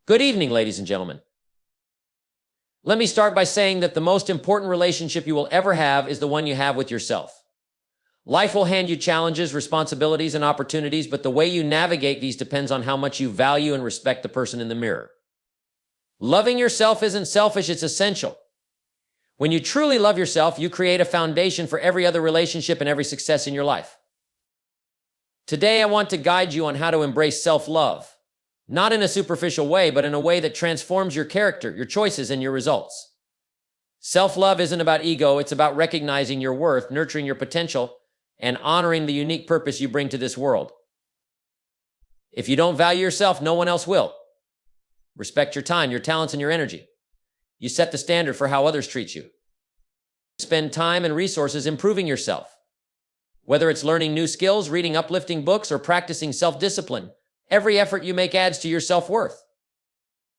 Good evening, ladies and gentlemen. Let me start by saying that the most important relationship you will ever have is the one you have with yourself. Life will hand you challenges, responsibilities, and opportunities, but the way you navigate these depends on how much you value and respect the person in the mirror. Loving yourself isn't selfish, it's essential. When you truly love yourself, you create a foundation for every other relationship and every success in your life. Today, I want to guide you on how to embrace self-love. Not in a superficial way, but in a way that transforms your character, your choices, and your results. Self-love isn't about ego, it's about recognizing your worth, nurturing your potential, and honoring the unique purpose you bring to this world. If you don't value yourself, no one else will. Respect your time, your talents, and your energy. You set the standard for how others treat you. Spend time and resources improving yourself. Whether it's learning new skills, reading uplifting books, or practicing self-discipline, every effort you make adds to your self-worth.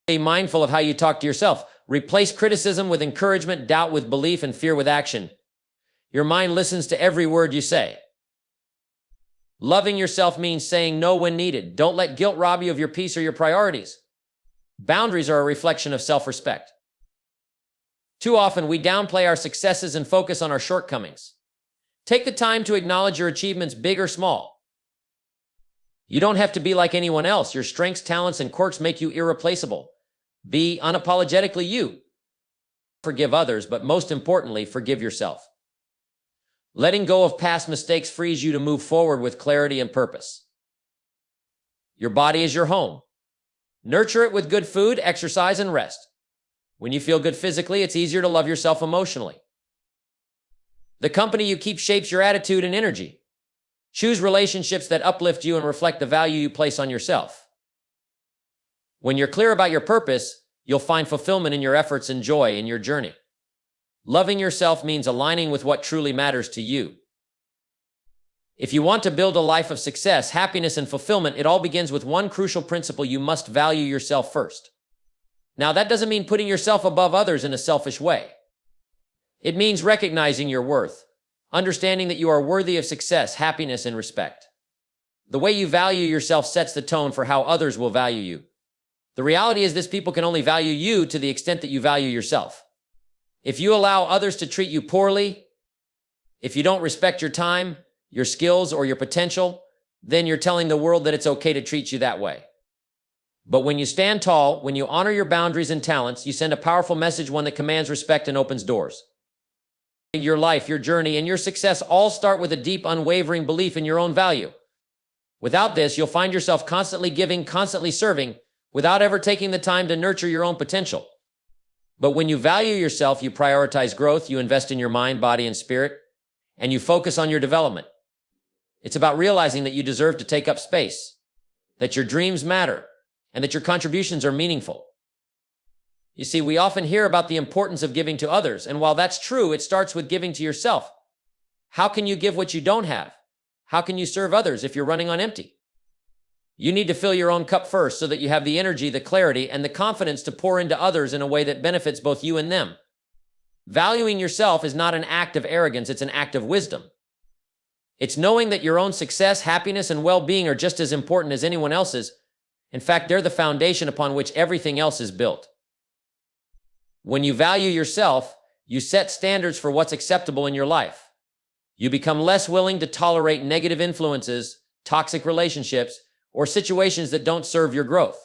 Be mindful of how you talk to yourself. Replace criticism with encouragement, doubt with belief, and fear with action. Your mind listens to every word you say. Loving yourself means saying no when needed. Don't let guilt rob you of your peace or your priorities. Boundaries are a reflection of self-respect. Too often, we downplay our successes and focus on our shortcomings. Take the time to acknowledge your achievements, big or small. You don't have to be like anyone else. Your strengths, talents, and quirks make you irreplaceable. Be unapologetically you. Forgive others, but most importantly, forgive yourself. Letting go of past mistakes frees you to move forward with clarity and purpose. Your body is your home. Nurture it with good food, exercise, and rest. When you feel good physically, it's easier to love yourself emotionally. The company you keep shapes your attitude and energy. Choose relationships that uplift you and reflect the value you place on yourself. When you're clear about your purpose, you'll find fulfillment in your efforts and joy in your journey. Loving yourself means aligning with what truly matters to you. If you want to build a life of success, happiness, and fulfillment, it all begins with one crucial principle: you must value yourself first. Now, that doesn't mean putting yourself above others in a selfish way. It means recognizing your worth. Understanding that you are worthy of success, happiness, and respect. The way you value yourself sets the tone for how others will value you. The reality is this: people can only value you to the extent that you value yourself. If you allow others to treat you poorly, if you don't respect your time, your skills, or your potential, then you're telling the world that it's okay to treat you that way. But when you stand tall, when you honor your boundaries and talents, you send a powerful message, one that commands respect and opens doors. Your life, your journey, and your success all start with a deep, unwavering belief in your own value. Without this, you'll find yourself constantly giving, constantly serving, without ever taking the time to nurture your own potential. But when you value yourself, you prioritize growth, you invest in your mind, body, and spirit, and you focus on your development. It's about realizing that you deserve to take up space, that your dreams matter, and that your contributions are meaningful. You see, we often hear about the importance of giving to others, and while that's true, it starts with giving to yourself. How can you give what you don't have? How can you serve others if you're running on empty? You need to fill your own cup first so that you have the energy, the clarity, and the confidence to pour into others in a way that benefits both you and them. Valuing yourself is not an act of arrogance, it's an act of wisdom. It's knowing that your own success, happiness, and well-being are just as important as anyone else's. In fact, they're the foundation upon which everything else is built. When you value yourself, you set standards for what's acceptable in your life. You become less willing to tolerate negative influences, toxic relationships, or situations that don't serve your growth.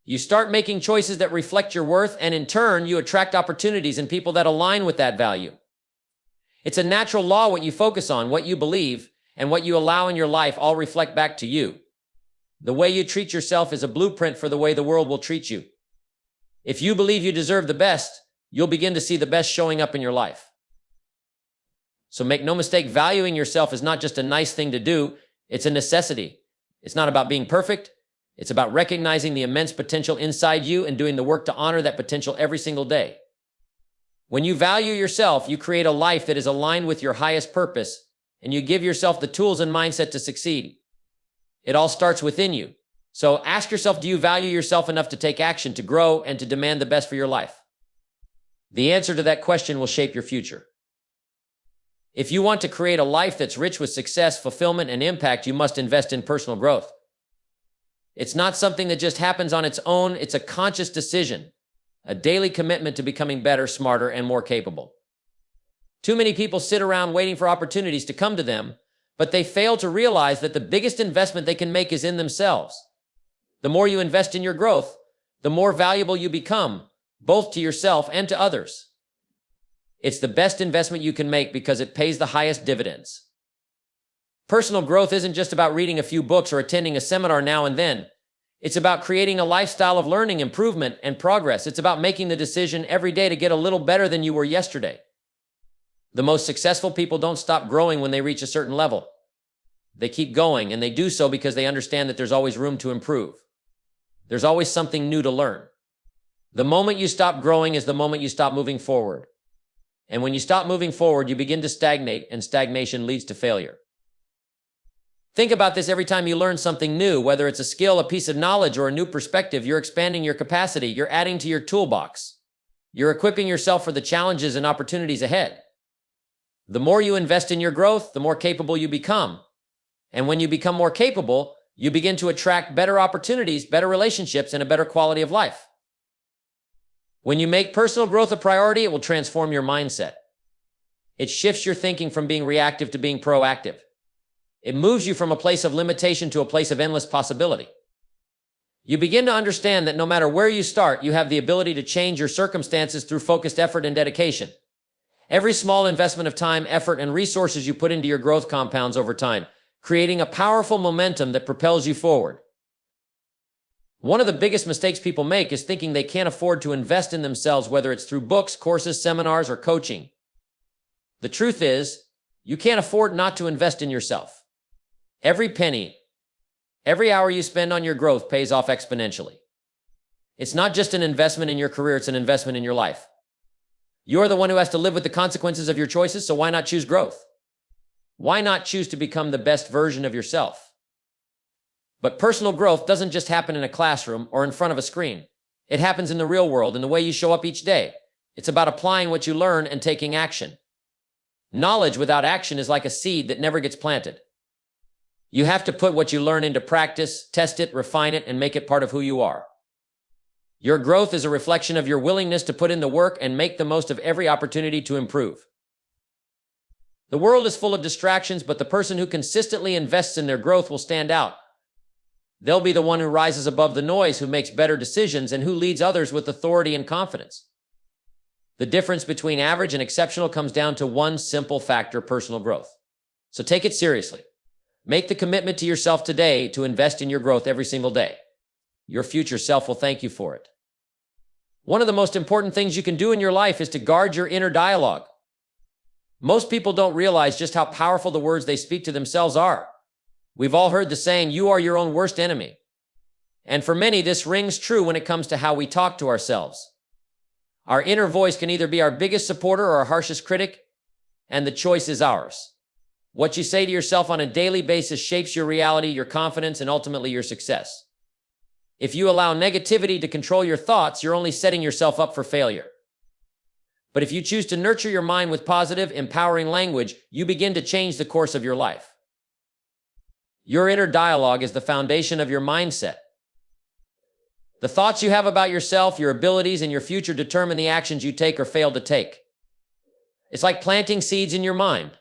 You start making choices that reflect your worth, and in turn, you attract opportunities and people that align with that value. It's a natural law: what you focus on, what you believe, and what you allow in your life all reflect back to you. The way you treat yourself is a blueprint for the way the world will treat you. If you believe you deserve the best, you'll begin to see the best showing up in your life. So make no mistake, valuing yourself is not just a nice thing to do, it's a necessity. It's not about being perfect, it's about recognizing the immense potential inside you and doing the work to honor that potential every single day. When you value yourself, you create a life that is aligned with your highest purpose, and you give yourself the tools and mindset to succeed. It all starts within you. So ask yourself, do you value yourself enough to take action, to grow, and to demand the best for your life? The answer to that question will shape your future. If you want to create a life that's rich with success, fulfillment, and impact, you must invest in personal growth. It's not something that just happens on its own. It's a conscious decision, a daily commitment to becoming better, smarter, and more capable. Too many people sit around waiting for opportunities to come to them, but they fail to realize that the biggest investment they can make is in themselves. The more you invest in your growth, the more valuable you become, both to yourself and to others. It's the best investment you can make because it pays the highest dividends. Personal growth isn't just about reading a few books or attending a seminar now and then. It's about creating a lifestyle of learning, improvement, and progress. It's about making the decision every day to get a little better than you were yesterday. The most successful people don't stop growing when they reach a certain level. They keep going, and they do so because they understand that there's always room to improve. There's always something new to learn. The moment you stop growing is the moment you stop moving forward. And when you stop moving forward, you begin to stagnate, and stagnation leads to failure. Think about this every time you learn something new, whether it's a skill, a piece of knowledge, or a new perspective. You're expanding your capacity. You're adding to your toolbox. You're equipping yourself for the challenges and opportunities ahead. The more you invest in your growth, the more capable you become. And when you become more capable, you begin to attract better opportunities, better relationships, and a better quality of life. When you make personal growth a priority, it will transform your mindset. It shifts your thinking from being reactive to being proactive. It moves you from a place of limitation to a place of endless possibility. You begin to understand that no matter where you start, you have the ability to change your circumstances through focused effort and dedication. Every small investment of time, effort, and resources you put into your growth compounds over time, creating a powerful momentum that propels you forward. One of the biggest mistakes people make is thinking they can't afford to invest in themselves, whether it's through books, courses, seminars, or coaching. The truth is, you can't afford not to invest in yourself. Every penny, every hour you spend on your growth pays off exponentially. It's not just an investment in your career, it's an investment in your life. You're the one who has to live with the consequences of your choices, so why not choose growth? Why not choose to become the best version of yourself? But personal growth doesn't just happen in a classroom or in front of a screen. It happens in the real world, in the way you show up each day. It's about applying what you learn and taking action. Knowledge without action is like a seed that never gets planted. You have to put what you learn into practice, test it, refine it, and make it part of who you are. Your growth is a reflection of your willingness to put in the work and make the most of every opportunity to improve. The world is full of distractions, but the person who consistently invests in their growth will stand out. They'll be the one who rises above the noise, who makes better decisions, and who leads others with authority and confidence. The difference between average and exceptional comes down to one simple factor: personal growth. So take it seriously. Make the commitment to yourself today to invest in your growth every single day. Your future self will thank you for it. One of the most important things you can do in your life is to guard your inner dialogue. Most people don't realize just how powerful the words they speak to themselves are. We've all heard the saying, "You are your own worst enemy." And for many, this rings true when it comes to how we talk to ourselves. Our inner voice can either be our biggest supporter or our harshest critic, and the choice is ours. What you say to yourself on a daily basis shapes your reality, your confidence, and ultimately your success. If you allow negativity to control your thoughts, you're only setting yourself up for failure. But if you choose to nurture your mind with positive, empowering language, you begin to change the course of your life. Your inner dialogue is the foundation of your mindset. The thoughts you have about yourself, your abilities, and your future determine the actions you take or fail to take. It's like planting seeds in your mind.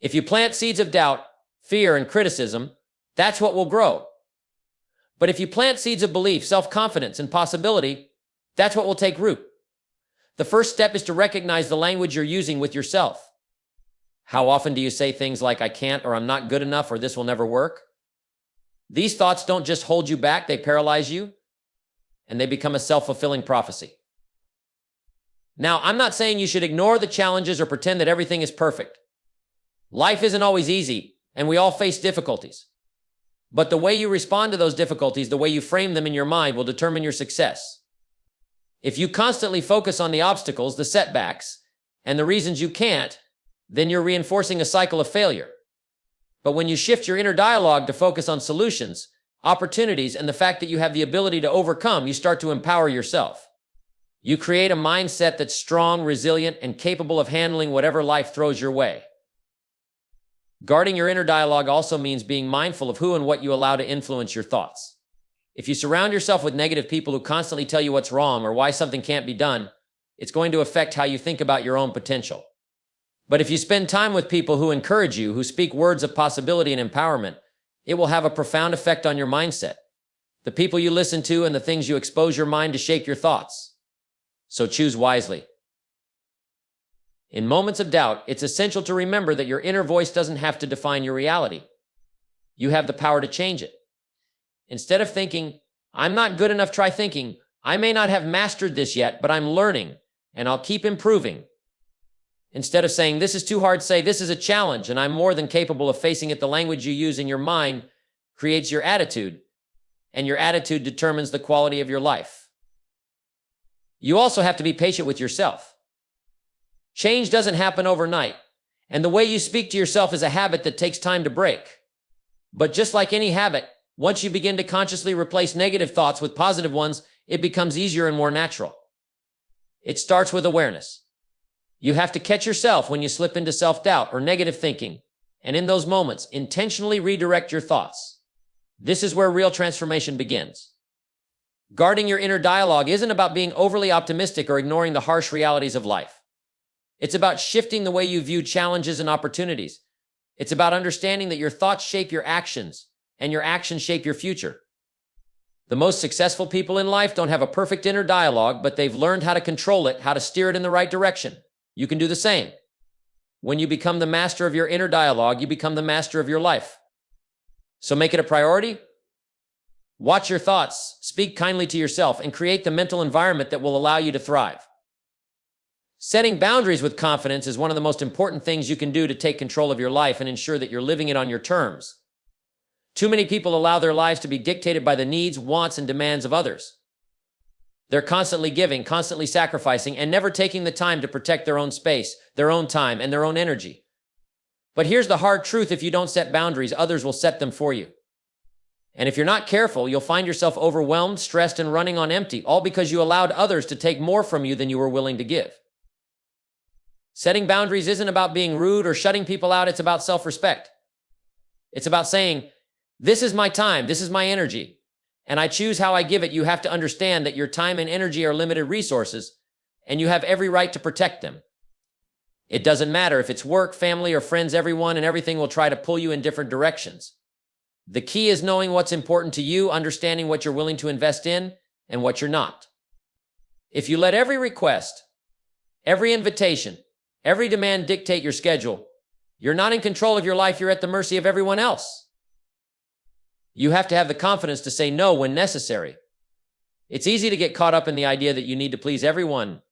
If you plant seeds of doubt, fear, and criticism, that's what will grow. But if you plant seeds of belief, self-confidence, and possibility, that's what will take root. The first step is to recognize the language you're using with yourself. How often do you say things like, "I can't," or "I'm not good enough," or "this will never work"? These thoughts don't just hold you back, they paralyze you, and they become a self-fulfilling prophecy. Now, I'm not saying you should ignore the challenges or pretend that everything is perfect. Life isn't always easy, and we all face difficulties. But the way you respond to those difficulties, the way you frame them in your mind, will determine your success. If you constantly focus on the obstacles, the setbacks, and the reasons you can't, then you're reinforcing a cycle of failure. But when you shift your inner dialogue to focus on solutions, opportunities, and the fact that you have the ability to overcome, you start to empower yourself. You create a mindset that's strong, resilient, and capable of handling whatever life throws your way. Guarding your inner dialogue also means being mindful of who and what you allow to influence your thoughts. If you surround yourself with negative people who constantly tell you what's wrong or why something can't be done, it's going to affect how you think about your own potential. But if you spend time with people who encourage you, who speak words of possibility and empowerment, it will have a profound effect on your mindset. The people you listen to and the things you expose your mind to shape your thoughts. So choose wisely. In moments of doubt, it's essential to remember that your inner voice doesn't have to define your reality. You have the power to change it. Instead of thinking, I'm not good enough, try thinking, I may not have mastered this yet, but I'm learning, and I'll keep improving. Instead of saying, this is too hard, say, this is a challenge, and I'm more than capable of facing it. The language you use in your mind creates your attitude, and your attitude determines the quality of your life. You also have to be patient with yourself. Change doesn't happen overnight, and the way you speak to yourself is a habit that takes time to break. But just like any habit, once you begin to consciously replace negative thoughts with positive ones, it becomes easier and more natural. It starts with awareness. You have to catch yourself when you slip into self-doubt or negative thinking, and in those moments, intentionally redirect your thoughts. This is where real transformation begins. Guarding your inner dialogue isn't about being overly optimistic or ignoring the harsh realities of life. It's about shifting the way you view challenges and opportunities. It's about understanding that your thoughts shape your actions, and your actions shape your future. The most successful people in life don't have a perfect inner dialogue, but they've learned how to control it, how to steer it in the right direction. You can do the same. When you become the master of your inner dialogue, you become the master of your life. So make it a priority. Watch your thoughts, speak kindly to yourself, and create the mental environment that will allow you to thrive. Setting boundaries with confidence is one of the most important things you can do to take control of your life and ensure that you're living it on your terms. Too many people allow their lives to be dictated by the needs, wants, and demands of others. They're constantly giving, constantly sacrificing, and never taking the time to protect their own space, their own time, and their own energy. But here's the hard truth: if you don't set boundaries, others will set them for you. And if you're not careful, you'll find yourself overwhelmed, stressed, and running on empty, all because you allowed others to take more from you than you were willing to give. Setting boundaries isn't about being rude or shutting people out. It's about self-respect. It's about saying, this is my time, this is my energy, and I choose how I give it. You have to understand that your time and energy are limited resources, and you have every right to protect them. It doesn't matter if it's work, family, or friends. Everyone and everything will try to pull you in different directions. The key is knowing what's important to you, understanding what you're willing to invest in and what you're not. If you let every request, every invitation, every demand dictate your schedule, you're not in control of your life. You're at the mercy of everyone else. You have to have the confidence to say no when necessary. It's easy to get caught up in the idea that you need to please everyone,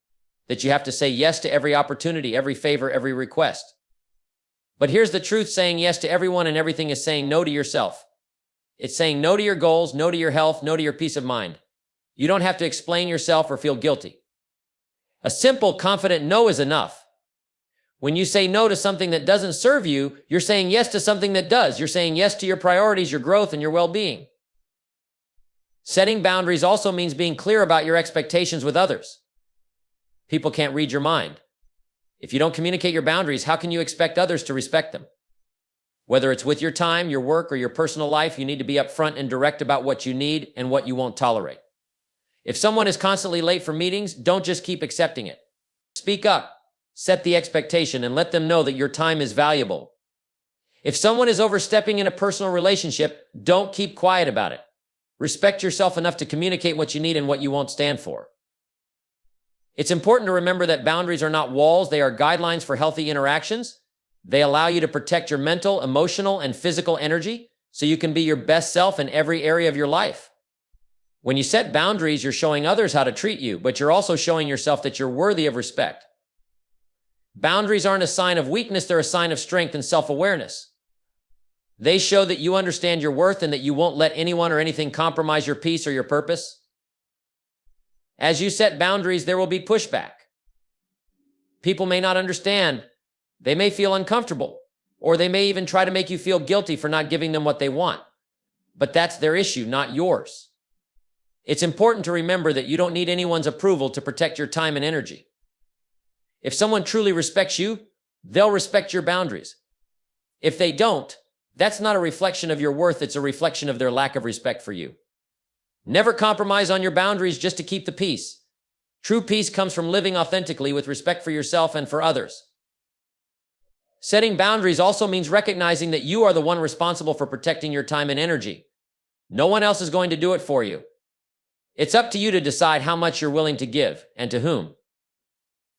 that you have to say yes to every opportunity, every favor, every request. But here's the truth: saying yes to everyone and everything is saying no to yourself. It's saying no to your goals, no to your health, no to your peace of mind. You don't have to explain yourself or feel guilty. A simple, confident no is enough. When you say no to something that doesn't serve you, you're saying yes to something that does. You're saying yes to your priorities, your growth, and your well-being. Setting boundaries also means being clear about your expectations with others. People can't read your mind. If you don't communicate your boundaries, how can you expect others to respect them? Whether it's with your time, your work, or your personal life, you need to be upfront and direct about what you need and what you won't tolerate. If someone is constantly late for meetings, don't just keep accepting it. Speak up, set the expectation, and let them know that your time is valuable. If someone is overstepping in a personal relationship, don't keep quiet about it. Respect yourself enough to communicate what you need and what you won't stand for. It's important to remember that boundaries are not walls. They are guidelines for healthy interactions. They allow you to protect your mental, emotional, and physical energy so you can be your best self in every area of your life. When you set boundaries, you're showing others how to treat you, but you're also showing yourself that you're worthy of respect. Boundaries aren't a sign of weakness. They're a sign of strength and self-awareness. They show that you understand your worth and that you won't let anyone or anything compromise your peace or your purpose. As you set boundaries, there will be pushback. People may not understand. They may feel uncomfortable, or they may even try to make you feel guilty for not giving them what they want. But that's their issue, not yours. It's important to remember that you don't need anyone's approval to protect your time and energy. If someone truly respects you, they'll respect your boundaries. If they don't, that's not a reflection of your worth. It's a reflection of their lack of respect for you. Never compromise on your boundaries just to keep the peace. True peace comes from living authentically with respect for yourself and for others. Setting boundaries also means recognizing that you are the one responsible for protecting your time and energy. No one else is going to do it for you. It's up to you to decide how much you're willing to give and to whom.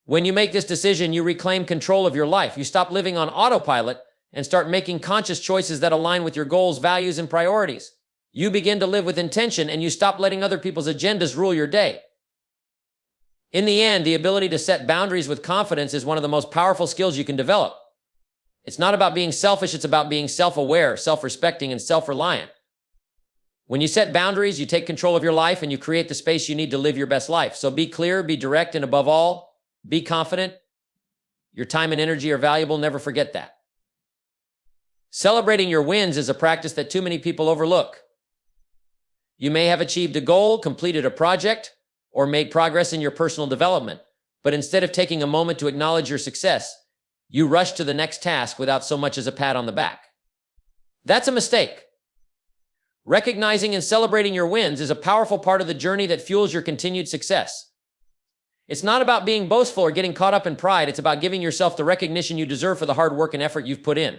When you make this decision, you reclaim control of your life. You stop living on autopilot and start making conscious choices that align with your goals, values, and priorities. You begin to live with intention and you stop letting other people's agendas rule your day. In the end, the ability to set boundaries with confidence is one of the most powerful skills you can develop. It's not about being selfish, it's about being self-aware, self-respecting, and self-reliant. When you set boundaries, you take control of your life and you create the space you need to live your best life. So be clear, be direct, and above all, be confident. Your time and energy are valuable, never forget that. Celebrating your wins is a practice that too many people overlook. You may have achieved a goal, completed a project, or made progress in your personal development, but instead of taking a moment to acknowledge your success, you rush to the next task without so much as a pat on the back. That's a mistake. Recognizing and celebrating your wins is a powerful part of the journey that fuels your continued success. It's not about being boastful or getting caught up in pride. It's about giving yourself the recognition you deserve for the hard work and effort you've put in.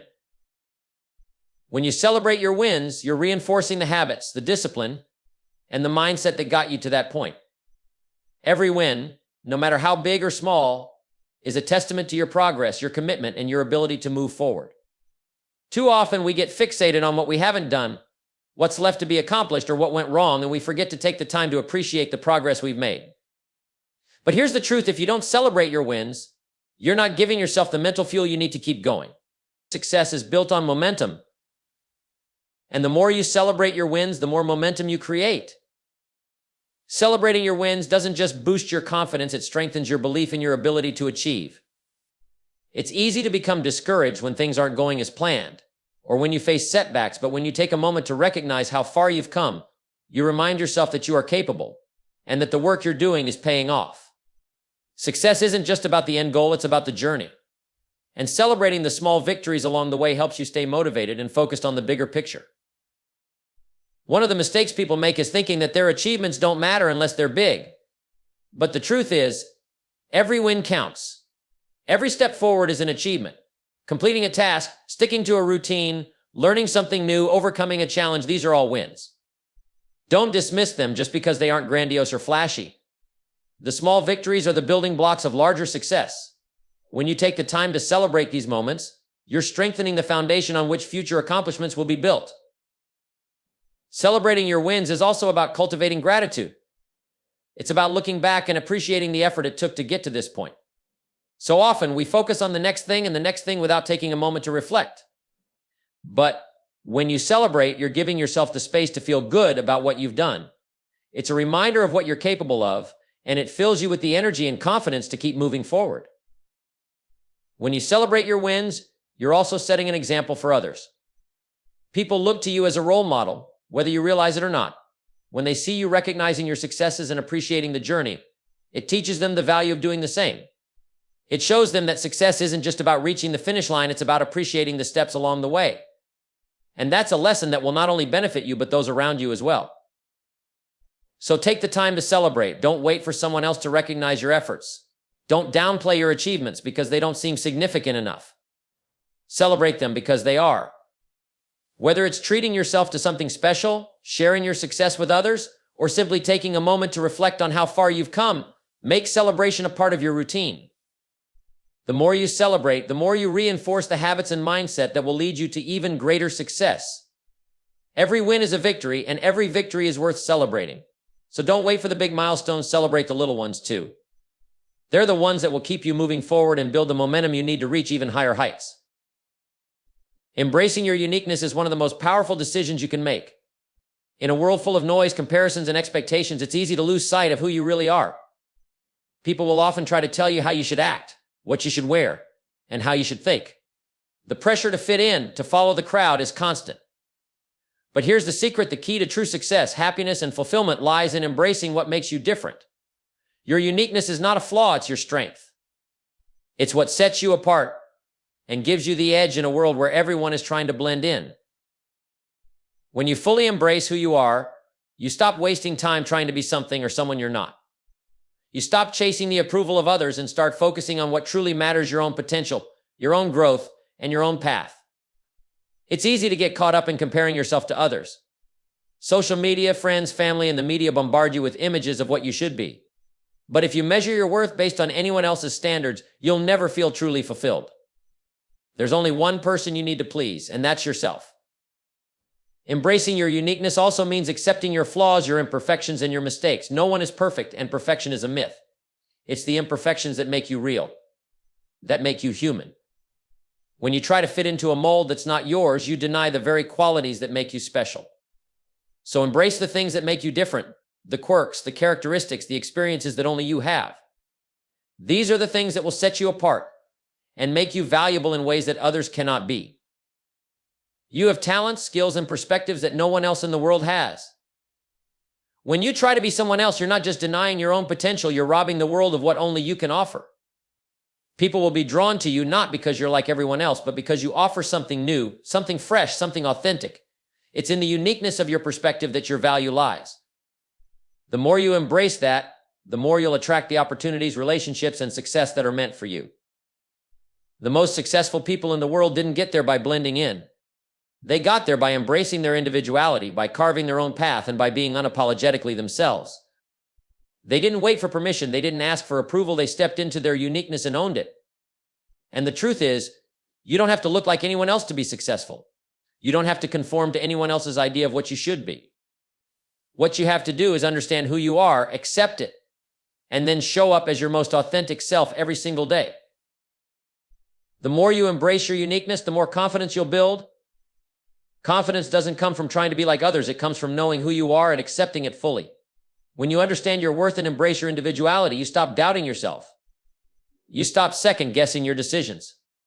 When you celebrate your wins, you're reinforcing the habits, the discipline, and the mindset that got you to that point. Every win, no matter how big or small, is a testament to your progress, your commitment, and your ability to move forward. Too often we get fixated on what we haven't done, what's left to be accomplished, or what went wrong, and we forget to take the time to appreciate the progress we've made. But here's the truth: if you don't celebrate your wins, you're not giving yourself the mental fuel you need to keep going. Success is built on momentum. And the more you celebrate your wins, the more momentum you create. Celebrating your wins doesn't just boost your confidence, it strengthens your belief in your ability to achieve. It's easy to become discouraged when things aren't going as planned, or when you face setbacks, but when you take a moment to recognize how far you've come, you remind yourself that you are capable, and that the work you're doing is paying off. Success isn't just about the end goal, it's about the journey. And celebrating the small victories along the way helps you stay motivated and focused on the bigger picture. One of the mistakes people make is thinking that their achievements don't matter unless they're big. But the truth is, every win counts. Every step forward is an achievement. Completing a task, sticking to a routine, learning something new, overcoming a challenge, these are all wins. Don't dismiss them just because they aren't grandiose or flashy. The small victories are the building blocks of larger success. When you take the time to celebrate these moments, you're strengthening the foundation on which future accomplishments will be built. Celebrating your wins is also about cultivating gratitude. It's about looking back and appreciating the effort it took to get to this point. So often, we focus on the next thing and the next thing without taking a moment to reflect. But when you celebrate, you're giving yourself the space to feel good about what you've done. It's a reminder of what you're capable of, and it fills you with the energy and confidence to keep moving forward. When you celebrate your wins, you're also setting an example for others. People look to you as a role model, whether you realize it or not. When they see you recognizing your successes and appreciating the journey, it teaches them the value of doing the same. It shows them that success isn't just about reaching the finish line, it's about appreciating the steps along the way. And that's a lesson that will not only benefit you, but those around you as well. So take the time to celebrate. Don't wait for someone else to recognize your efforts. Don't downplay your achievements because they don't seem significant enough. Celebrate them because they are. Whether it's treating yourself to something special, sharing your success with others, or simply taking a moment to reflect on how far you've come, make celebration a part of your routine. The more you celebrate, the more you reinforce the habits and mindset that will lead you to even greater success. Every win is a victory, and every victory is worth celebrating. So don't wait for the big milestones, celebrate the little ones too. They're the ones that will keep you moving forward and build the momentum you need to reach even higher heights. Embracing your uniqueness is one of the most powerful decisions you can make. In a world full of noise, comparisons, and expectations, it's easy to lose sight of who you really are. People will often try to tell you how you should act, what you should wear, and how you should think. The pressure to fit in, to follow the crowd, is constant. But here's the secret: the key to true success, happiness, and fulfillment lies in embracing what makes you different. Your uniqueness is not a flaw, it's your strength. It's what sets you apart and gives you the edge in a world where everyone is trying to blend in. When you fully embrace who you are, You stop wasting time trying to be something or someone you're not. You stop chasing the approval of others and start focusing on what truly matters: your own potential, your own growth, and your own path. It's easy to get caught up in comparing yourself to others. Social media, friends, family, and the media bombard you with images of what you should be. But if you measure your worth based on anyone else's standards, you'll never feel truly fulfilled. There's only one person you need to please, and that's yourself. Embracing your uniqueness also means accepting your flaws, your imperfections, and your mistakes. No one is perfect, and perfection is a myth. It's the imperfections that make you real, that make you human. When you try to fit into a mold that's not yours, you deny the very qualities that make you special. So embrace the things that make you different, the quirks, the characteristics, the experiences that only you have. These are the things that will set you apart and make you valuable in ways that others cannot be. You have talents, skills, and perspectives that no one else in the world has. When you try to be someone else, you're not just denying your own potential, you're robbing the world of what only you can offer. People will be drawn to you not because you're like everyone else, but because you offer something new, something fresh, something authentic. It's in the uniqueness of your perspective that your value lies. The more you embrace that, the more you'll attract the opportunities, relationships, and success that are meant for you. The most successful people in the world didn't get there by blending in. They got there by embracing their individuality, by carving their own path, and by being unapologetically themselves. They didn't wait for permission. They didn't ask for approval. They stepped into their uniqueness and owned it. And the truth is, you don't have to look like anyone else to be successful. You don't have to conform to anyone else's idea of what you should be. What you have to do is understand who you are, accept it, and then show up as your most authentic self every single day. The more you embrace your uniqueness, the more confidence you'll build. Confidence doesn't come from trying to be like others. It comes from knowing who you are and accepting it fully. When you understand your worth and embrace your individuality, you stop doubting yourself. You stop second-guessing your decisions.